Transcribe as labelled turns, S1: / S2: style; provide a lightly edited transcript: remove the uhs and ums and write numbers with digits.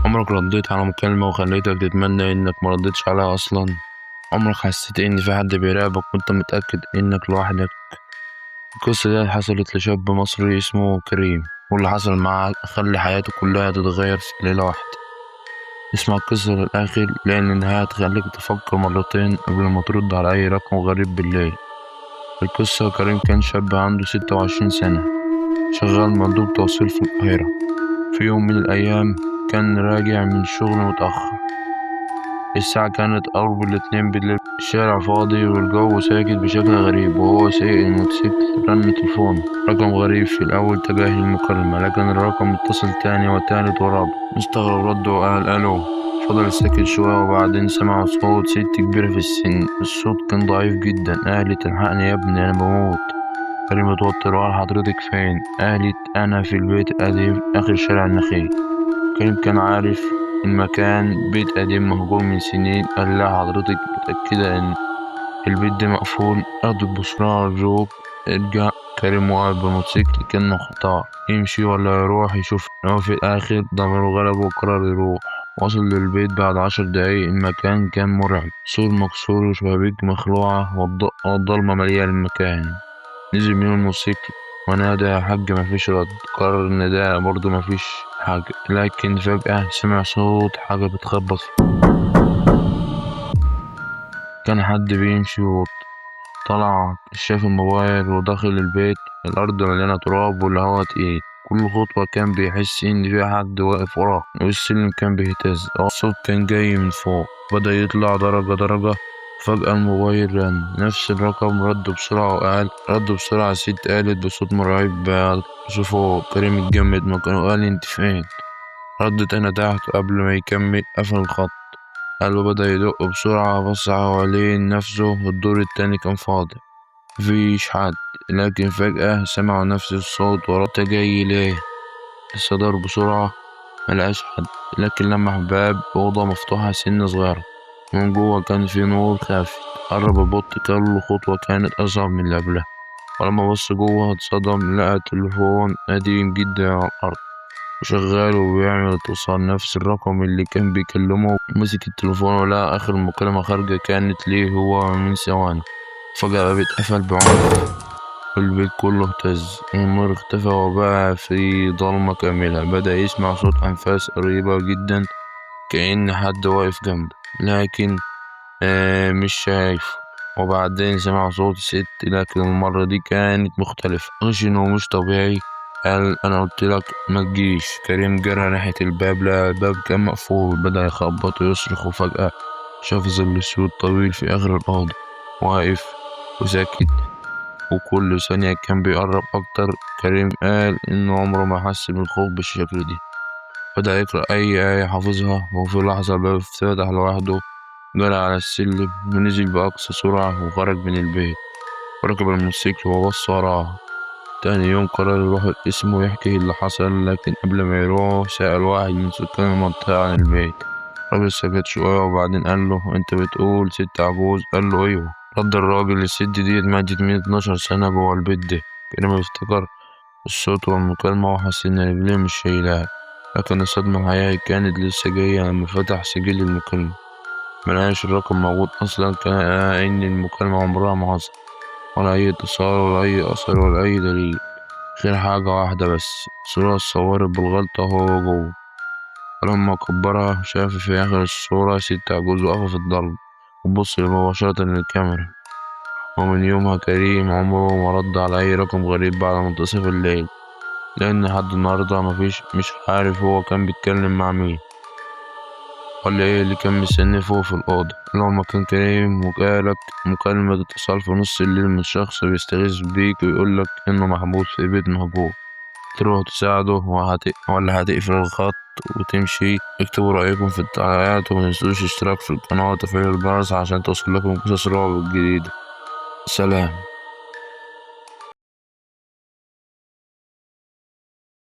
S1: عمرك رديت على مكالمة وخليتك تتمنى إنك مردتش عليها أصلا؟ عمرك حسيت إن في حد بيراقبك وأنت متأكد إنك لوحدك؟ القصة دي حصلت لشاب مصري اسمه كريم، واللي حصل معاه خلى حياته كلها تتغير في ليلة واحدة. اسمع القصة للآخر لأن النهاية هتخليك تفكر مرتين قبل ما ترد على أي رقم غريب بالليل. القصة: كريم كان شاب عنده 26 سنة، شغال مندوب توصيل في القاهرة. في يوم من الأيام كان راجع من الشغل متأخر. الساعة كانت قرب الاتنين بالليل، الشارع فاضي والجو ساكت بشكل غريب. وهو سايق الموتوسيكل رن تليفونه، رقم غريب. في الأول تجاهل المكالمة، لكن الرقم اتصل تاني وتالت ورابع. مستغرب رد وقال ألو. فضل ساكت شوية وبعدين سمع صوت ست كبيرة في السن. الصوت كان ضعيف جدا. قالت: الحقني يا ابني، أنا بموت. كريم اتوتر وقال: حضرتك فين؟ قالت: أنا في البيت القديم آخر شارع النخيل. كريم كان عارف المكان، بيت قديم مهجور من سنين. قال لها: حضرتك متأكدة إن البيت ده مقفول؟ أخدك بسرعة أرجوك. ارجع. كريم وقف بالموتوسيكل كأنه خطأ، يمشي ولا يروح يشوف. هو في الآخر ضميره غلبه وقرر يروح. وصل للبيت بعد 10 دقايق. المكان كان مرعب، سور مكسور وشبابيك مخلوعة والضلمة مليئة المكان. نزل من الموتوسيكل ونادى: يا حاج. مفيش رد. قرر النداء برضه مفيش حاجة، لكن فجأة سمع صوت حاجة بتخبط. كان حد بيمشي. طلع شاف الموبايل ودخل البيت. الأرض مليانة تراب والهوا تقيل. كل خطوة كان بيحس إن في حد واقف وراه، والسلم كان بيهتز. الصوت كان جاي من فوق، بدأ يطلع درجة درجة. فجأة الموبايل رن، نفس الرقم. رد بسرعة. الست قالت بصوت مرعب: شوفوا. كريم اتجمد مكانه. قال: انت فين؟ ردت: انا تحت. قبل ما يكمل قفل الخط. قلبه بدأ يدق بسرعة. بص حواليه نفسه، الدور التاني كان فاضي، مفيش حد. لكن فجأة سمعوا نفس الصوت وراه: انت جاي ليه؟ استدار بسرعة، ملقاش حد، لكن لمح باب أوضة مفتوحة سنة صغيرة. من جوه كان في نور خافت. قرب ببطء. كل خطوة كانت أصعب من اللي قبلها. ولما بص جوه اتصدم. لقى تليفون قديم جدا على الأرض وشغال وبيعمل اتصال، نفس الرقم اللي كان بيكلمه. مسك التليفون ولقى آخر مكالمة خارجة كانت ليه هو من ثواني. فجأة الباب اتقفل بعنف. البيت كله اهتز والنور اختفى وبقى في ضلمة كاملة. بدأ يسمع صوت أنفاس قريبة جدا، كأن حد واقف جنبه، لكن مش شايف. وبعدين سمع صوت ست، لكن المرة دي كانت مختلفة. غش إنه مش طبيعي. قال: أنا قلت لك ما تجيش. كريم جرى ناحية الباب، لا الباب كان مقفول. بدأ يخبط ويصرخ، وفجأة شاف ظل أسود طويل في آخر الأوضة، واقف وساكت، وكل ثانية كان بيقرب أكتر. كريم قال إنه عمره ما حس بالخوف بالشكل دي. بدأ يقرأ أي آية حافظها، وفي لحظة الباب اتفتح لوحده. جرى على السلم ونزل بأقصى سرعة وخرج من البيت وركب الموتوسيكل وبص وراه. تاني يوم قرر يروح القسم ويحكي اللي حصل، لكن قبل ما يروح سأل واحد من سكان المنطقة عن البيت. الراجل سكت شوية وبعدين قال له: انت بتقول ست عجوز؟ قال له: ايوه. رد الراجل: الست ديت ماتت من 12 سنة جوه البيت ده. كريم افتكر الصوت والمكالمة وحس إن رجليه مش شايلاه، لكن الصدمة الحقيقية كانت لسه جاية لما فتح سجل المكالمة. ملقاش الرقم موجود أصلا، كأن المكالمة عمرها ما حصل، ولا أي اتصال ولا أي أثر ولا أي دليل، غير حاجة واحدة بس: صورة اتصورت بالغلطة وهو جوه. ولما كبرها شاف في آخر الصورة ست عجوز واقفة في الضلمة وتبص مباشرة للكاميرا. ومن يومها كريم عمره ما رد على أي رقم غريب بعد منتصف الليل، لأن لحد النهاردة مش عارف هو كان بيتكلم مع مين ولا ايه اللي كان مستنيه فوق في الأوضة. لو ما كان كريم وجالك مكالمة اتصال في نص الليل من شخص بيستغيث بيك ويقولك إنه محبوس في بيت مهجور، تروح تساعده ولا هتقفل الخط وتمشي؟ اكتبوا رأيكم في التعليقات، ومتنسوش اشتراك في القناة وتفعيل الجرس عشان توصل لكم قصص رعب جديدة. سلام.